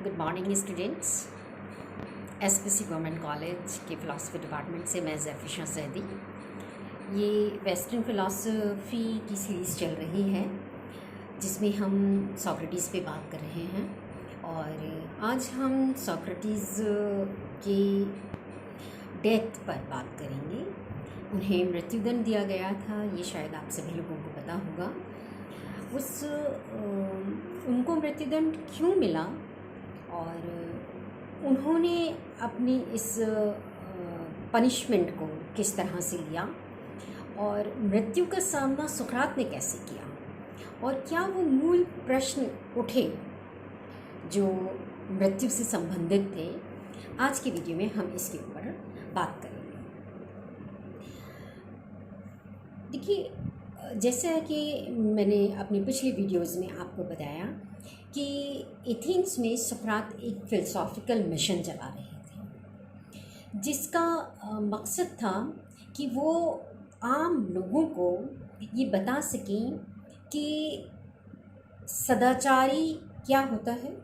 Good morning students. SPC government college के philosophy department से मैं ज़ैफ़िशा सैदी। ये वेस्टर्न फ़िलासफ़ी की सीरीज़ चल रही है जिसमें हम सोक्रेटिस पे बात कर रहे हैं और आज हम सोक्रेटिस के डेथ पर बात करेंगे। उन्हें मृत्युदंड दिया गया था, ये शायद आप सभी लोगों को पता होगा। उनको मृत्युदंड क्यों मिला और उन्होंने अपनी इस पनिशमेंट को किस तरह से लिया और मृत्यु का सामना सुकरात ने कैसे किया और क्या वो मूल प्रश्न उठे जो मृत्यु से संबंधित थे। आज के वीडियो में हम इसके ऊपर बात करेंगे। देखिए, जैसा कि मैंने अपनी पिछले वीडियोज़ में आपको बताया कि एथेंस में सुकरात एक फ़िलसॉफ़िकल मिशन चला रहे थे जिसका मकसद था कि वो आम लोगों को ये बता सकें कि सदाचारी क्या होता है,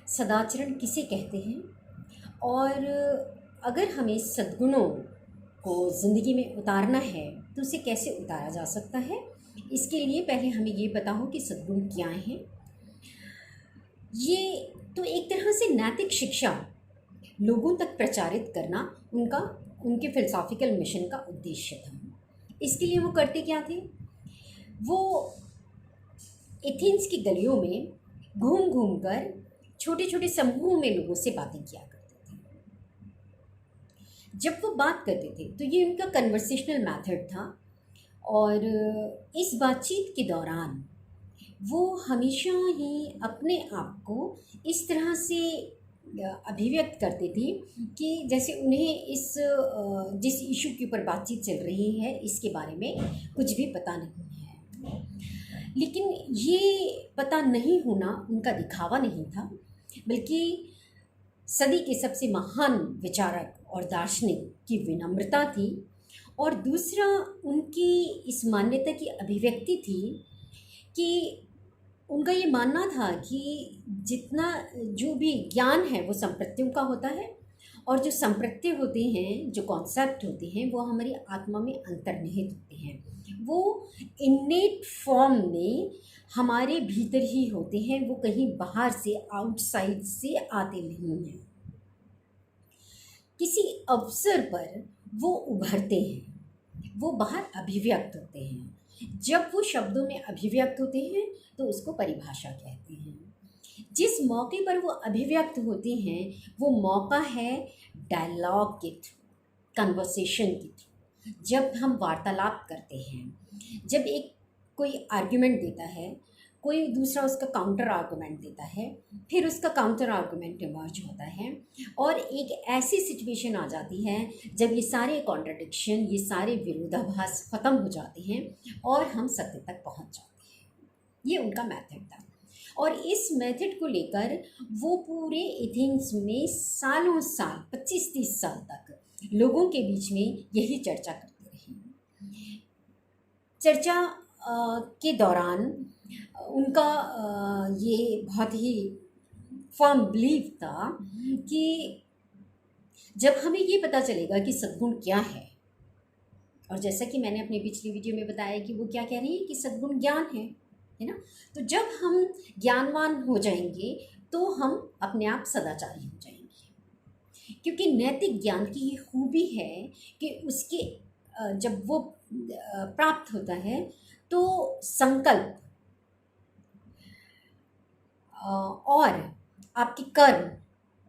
सदाचरण किसे कहते हैं और अगर हमें सद्गुणों को ज़िंदगी में उतारना है तो उसे कैसे उतारा जा सकता है। इसके लिए पहले हमें ये पता हो कि सद्गुण क्या हैं। ये तो एक तरह से नैतिक शिक्षा लोगों तक प्रचारित करना उनके फ़िलसॉफ़िकल मिशन का उद्देश्य था। इसके लिए वो करते क्या थे, वो एथेंस की गलियों में घूम घूम कर छोटे छोटे समूहों में लोगों से बातें किया करते थे। जब वो बात करते थे तो ये उनका कन्वर्सेशनल मेथड था और इस बातचीत के दौरान वो हमेशा ही अपने आप को इस तरह से अभिव्यक्त करते थे कि जैसे उन्हें जिस इशू के ऊपर बातचीत चल रही है इसके बारे में कुछ भी पता नहीं है। लेकिन ये पता नहीं होना उनका दिखावा नहीं था, बल्कि सदी के सबसे महान विचारक और दार्शनिक की विनम्रता थी और दूसरा उनकी इस मान्यता की अभिव्यक्ति थी कि उनका ये मानना था कि जितना जो भी ज्ञान है वो संप्रत्यों का होता है और जो संप्रत्य होते हैं, जो कॉन्सेप्ट होते हैं, वो हमारी आत्मा में अंतर्निहित होते हैं। वो इन्नेट फॉर्म में हमारे भीतर ही होते हैं, वो कहीं बाहर से आउटसाइड से आते नहीं हैं। किसी अवसर पर वो उभरते हैं, वो बाहर अभिव्यक्त होते हैं। जब वो शब्दों में अभिव्यक्त होते हैं तो उसको परिभाषा कहते हैं। जिस मौके पर वो अभिव्यक्त होते हैं वो मौका है डायलॉग के थ्रू, कन्वर्सेशन के थ्रू। जब हम वार्तालाप करते हैं, जब कोई आर्ग्यूमेंट देता है, कोई दूसरा उसका काउंटर आर्गूमेंट देता है, फिर उसका काउंटर आर्गूमेंट इमर्ज होता है और एक ऐसी सिचुएशन आ जाती है जब ये सारे कॉन्ट्रडिक्शन, ये सारे विरोधाभास ख़त्म हो जाते हैं और हम सत्य तक पहुंच जाते हैं। ये उनका मेथड था और इस मेथड को लेकर वो पूरे एथेंस में सालों साल 25-30 साल तक लोगों के बीच में यही चर्चा करते रहे। चर्चा के दौरान उनका ये बहुत ही फर्म बिलीव था कि जब हमें ये पता चलेगा कि सद्गुण क्या है, और जैसा कि मैंने अपनी पिछली वीडियो में बताया कि वो क्या कह रही है कि सद्गुण ज्ञान है ना। तो जब हम ज्ञानवान हो जाएंगे तो हम अपने आप सदाचारी हो जाएंगे, क्योंकि नैतिक ज्ञान की ये खूबी है कि उसके जब वो प्राप्त होता है तो संकल्प और आपके कर्म,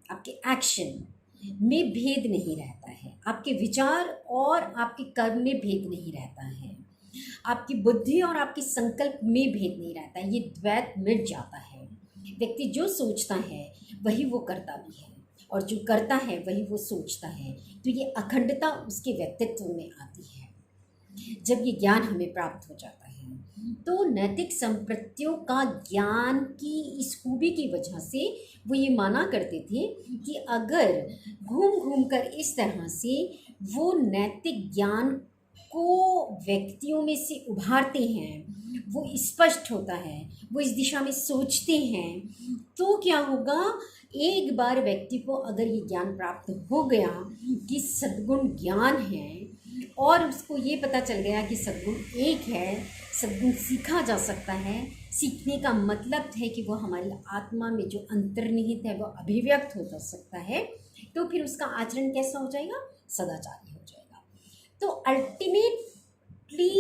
आपके एक्शन में भेद नहीं रहता है, आपके विचार और आपके कर्म में भेद नहीं रहता है, आपकी बुद्धि और आपके संकल्प में भेद नहीं रहता है। ये द्वैत मिट जाता है। व्यक्ति जो सोचता है वही वो करता भी है और जो करता है वही वो सोचता है। तो ये अखंडता उसके व्यक्तित्व में आती है जब ये ज्ञान हमें प्राप्त हो जाता है। तो नैतिक संप्रत्तियों का ज्ञान की इस खूबी की वजह से वो ये माना करते थे कि अगर घूम घूम कर इस तरह से वो नैतिक ज्ञान को व्यक्तियों में से उभारते हैं, वो स्पष्ट होता है, वो इस दिशा में सोचते हैं, तो क्या होगा, एक बार व्यक्ति को अगर ये ज्ञान प्राप्त हो गया कि सद्गुण ज्ञान है और उसको ये पता चल गया कि सद्गुण एक है, सद्गुण सीखा जा सकता है, सीखने का मतलब है कि वो हमारी आत्मा में जो अंतर्निहित है वो अभिव्यक्त हो जा सकता है, तो फिर उसका आचरण कैसा हो जाएगा, सदाचारी हो जाएगा। तो अल्टीमेटली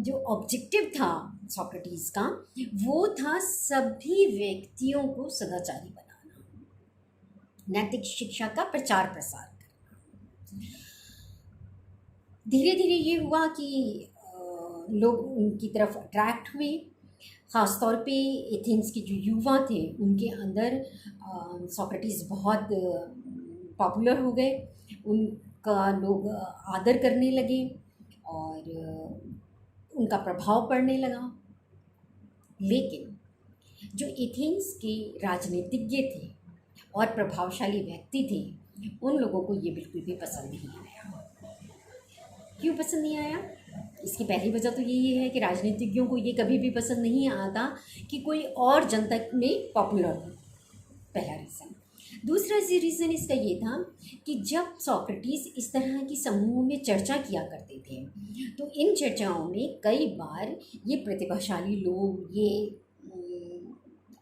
जो ऑब्जेक्टिव था सोक्रेटिस का, वो था सभी व्यक्तियों को सदाचारी बनाना, नैतिक शिक्षा का प्रचार प्रसार करना। धीरे धीरे ये हुआ कि लोग उनकी तरफ अट्रैक्ट हुए, ख़ास तौर पे एथेंस के जो युवा थे उनके अंदर सोक्रेटिस बहुत पॉपुलर हो गए, उनका लोग आदर करने लगे और उनका प्रभाव पड़ने लगा। लेकिन जो एथेंस के राजनीतिज्ञ थे और प्रभावशाली व्यक्ति थे, उन लोगों को ये बिल्कुल भी पसंद नहीं आया। क्यों पसंद नहीं आया? इसकी पहली वजह तो यही है कि राजनीतिज्ञों को ये कभी भी पसंद नहीं आता कि कोई और जनता में पॉपुलर हो, पहला रीज़न। दूसरा रीज़न इसका ये था कि जब सोक्रेटिस इस तरह की समूह में चर्चा किया करते थे, तो इन चर्चाओं में कई बार ये प्रतिभाशाली लोग, ये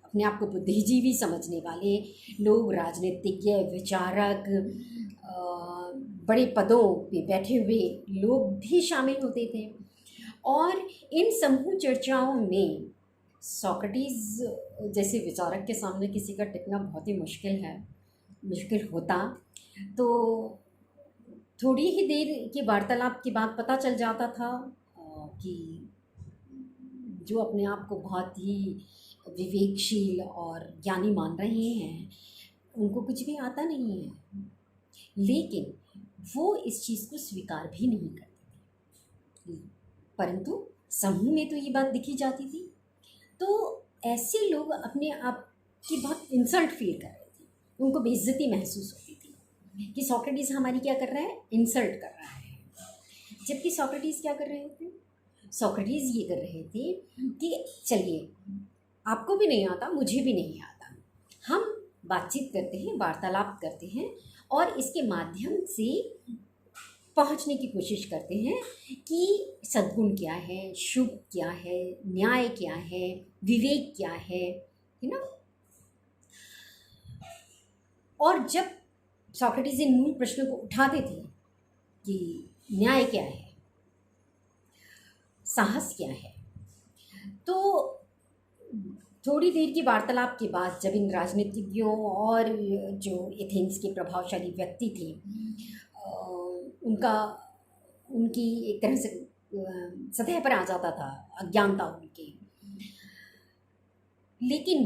अपने आप को बुद्धिजीवी समझने वाले लोग, राजनीतिज्ञ, विचारक, बड़े पदों पे बैठे हुए लोग भी शामिल होते थे। और इन समूह चर्चाओं में सोक्रेटिस जैसे विचारक के सामने किसी का टिकना बहुत ही मुश्किल होता। तो थोड़ी ही देर के वार्तालाप के बाद पता चल जाता था कि जो अपने आप को बहुत ही विवेकशील और ज्ञानी मान रहे हैं, उनको कुछ भी आता नहीं है। लेकिन वो इस चीज़ को स्वीकार भी नहीं करते थे, परंतु समूह में तो ये बात दिखी जाती थी। तो ऐसे लोग अपने आप की बहुत इंसल्ट फील कर रहे थे, उनको बेइज्जती महसूस होती थी कि सोक्रेटिस हमारी क्या कर रहा है, इंसल्ट कर रहा है। जबकि सोक्रेटिस क्या कर रहे थे, सोक्रेटिस ये कर रहे थे कि चलिए, आपको भी नहीं आता, मुझे भी नहीं आता, हम बातचीत करते हैं, वार्तालाप करते हैं और इसके माध्यम से पहुंचने की कोशिश करते हैं कि सद्गुण क्या है, शुभ क्या है, न्याय क्या है, विवेक क्या है ना। और जब सोक्रेटिस इन मूल प्रश्नों को उठाते थे कि न्याय क्या है, साहस क्या है, तो थोड़ी देर की वार्तालाप के बाद जब इन राजनीतिज्ञों और जो एथेंस के प्रभावशाली व्यक्ति थे, उनकी एक तरह से सतह पर आ जाता था अज्ञानता उनकी। लेकिन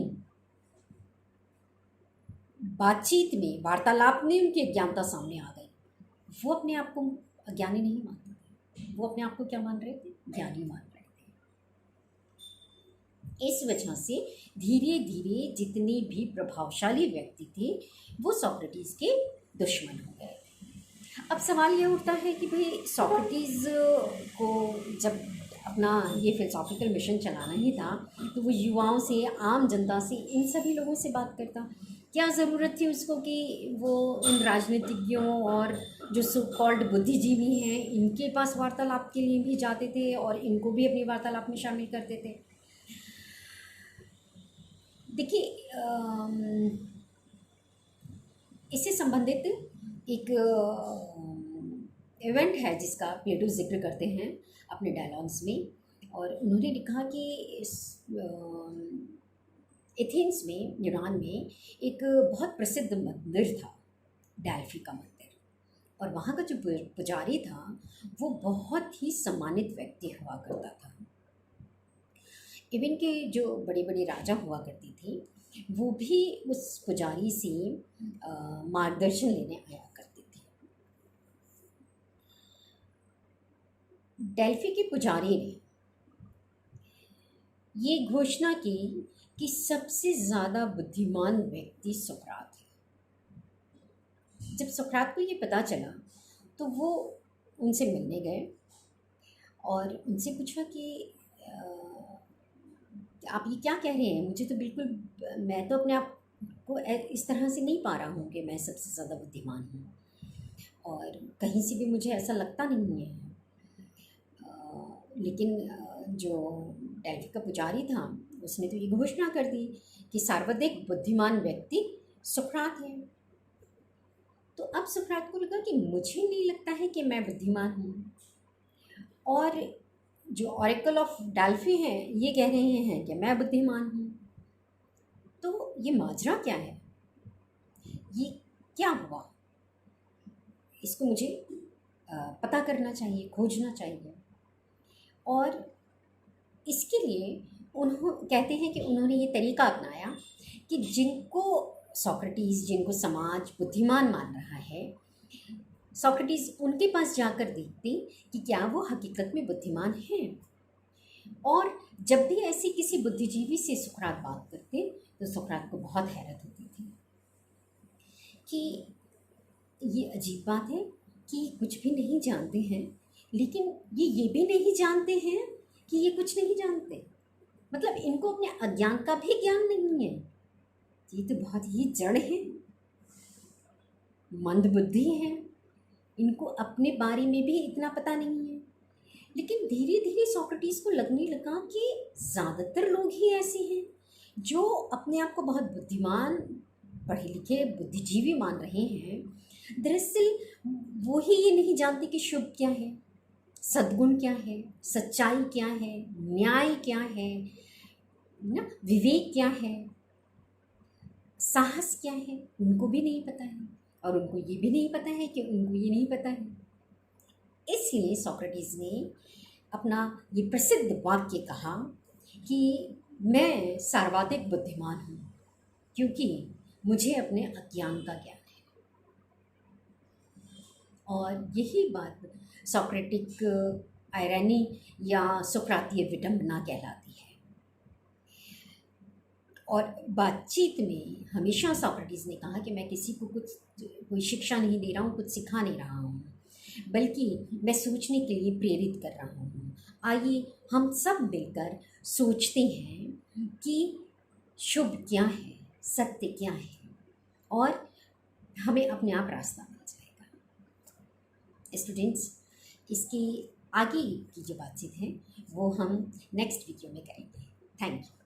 बातचीत में, वार्तालाप में उनकी अज्ञानता सामने आ गई। वो अपने आप को अज्ञानी नहीं मानते थे, वो अपने आप को क्या मान रहे थे, ज्ञानी मान रहे थे। इस वजह से धीरे धीरे जितने भी प्रभावशाली व्यक्ति थे वो सोक्रेटिस के दुश्मन हो गए। अब सवाल ये उठता है कि भाई सोक्रेटिस को जब अपना ये फिलोसॉफिकल मिशन चलाना ही था, तो वो युवाओं से, आम जनता से, इन सभी लोगों से बात करता। क्या ज़रूरत थी उसको कि वो उन राजनीतिज्ञों और जो सो कॉल्ड बुद्धिजीवी हैं इनके पास वार्तालाप के लिए भी जाते थे और इनको भी अपनी वार्तालाप में शामिल करते थे। देखिए, इससे संबंधित एक इवेंट है जिसका प्लेटो जिक्र करते हैं अपने डायलॉग्स में, और उन्होंने लिखा कि एथेंस में, यूनान में एक बहुत प्रसिद्ध मंदिर था, डेल्फी का मंदिर, और वहाँ का जो पुजारी था वो बहुत ही सम्मानित व्यक्ति हुआ करता था। इवन के जो बड़े बड़े राजा हुआ करती थी वो भी उस पुजारी से मार्गदर्शन लेने आया करते थे। डेल्फी के पुजारी ने ये घोषणा की कि सबसे ज़्यादा बुद्धिमान व्यक्ति सोक्रात है। जब सोक्रात को ये पता चला तो वो उनसे मिलने गए और उनसे पूछा कि आप ये क्या कह रहे हैं, मुझे तो बिल्कुल, मैं तो अपने आप को इस तरह से नहीं पा रहा हूँ कि मैं सबसे ज़्यादा बुद्धिमान हूँ, और कहीं से भी मुझे ऐसा लगता नहीं है। लेकिन जो डेल्फी का पुजारी था उसने तो ये घोषणा कर दी कि सर्वाधिक बुद्धिमान व्यक्ति सुकरात है। तो अब सुकरात को लगा कि मुझे नहीं लगता है कि मैं बुद्धिमान हूँ, और जो ऑरेकल ऑफ डेल्फी हैं ये कह रहे हैं कि मैं बुद्धिमान हूँ। तो ये माजरा क्या है, ये क्या हुआ, इसको मुझे पता करना चाहिए, खोजना चाहिए। और इसके लिए कहते हैं कि उन्होंने ये तरीका अपनाया कि जिनको सोक्रेटिस, जिनको समाज बुद्धिमान मान रहा है, सोक्रेटिस उनके पास जाकर देखते कि क्या वो हकीकत में बुद्धिमान हैं। और जब भी ऐसी किसी बुद्धिजीवी से सुकरात बात करते तो सुकरात को बहुत हैरत होती थी कि ये अजीब बात है कि कुछ भी नहीं जानते हैं, लेकिन ये भी नहीं जानते हैं कि ये कुछ नहीं जानते। मतलब इनको अपने अज्ञान का भी ज्ञान नहीं है। ये तो बहुत ही जड़ है, मंदबुद्धि है, इनको अपने बारे में भी इतना पता नहीं है। लेकिन धीरे धीरे सोक्रेटिस को लगने लगा कि ज़्यादातर लोग ही ऐसे हैं जो अपने आप को बहुत बुद्धिमान, पढ़े लिखे, बुद्धिजीवी मान रहे हैं। दरअसल वो ही ये नहीं जानते कि शुभ क्या है, सद्गुण क्या है, सच्चाई क्या है, न्याय क्या है ना, विवेक क्या है, साहस क्या है, उनको भी नहीं पता है। और उनको ये भी नहीं पता है कि उनको ये नहीं पता है। इसलिए सोक्रेटिस ने अपना ये प्रसिद्ध वाक्य कहा कि मैं सर्वाधिक बुद्धिमान हूँ क्योंकि मुझे अपने अज्ञान का ज्ञान है। और यही बात सोक्रेटिक आयरनी या सुकरातीय विडंबना कहलाती है। और बातचीत में हमेशा सोक्रेटिस ने कहा कि मैं किसी को कोई शिक्षा नहीं दे रहा हूँ, कुछ सिखा नहीं रहा हूँ, बल्कि मैं सोचने के लिए प्रेरित कर रहा हूँ। आइए हम सब मिलकर सोचते हैं कि शुभ क्या है, सत्य क्या है, और हमें अपने आप रास्ता मिल जाएगा। स्टूडेंट्स, इसकी आगे की जो बातचीत है वो हम नेक्स्ट वीडियो में करेंगे। Thank you.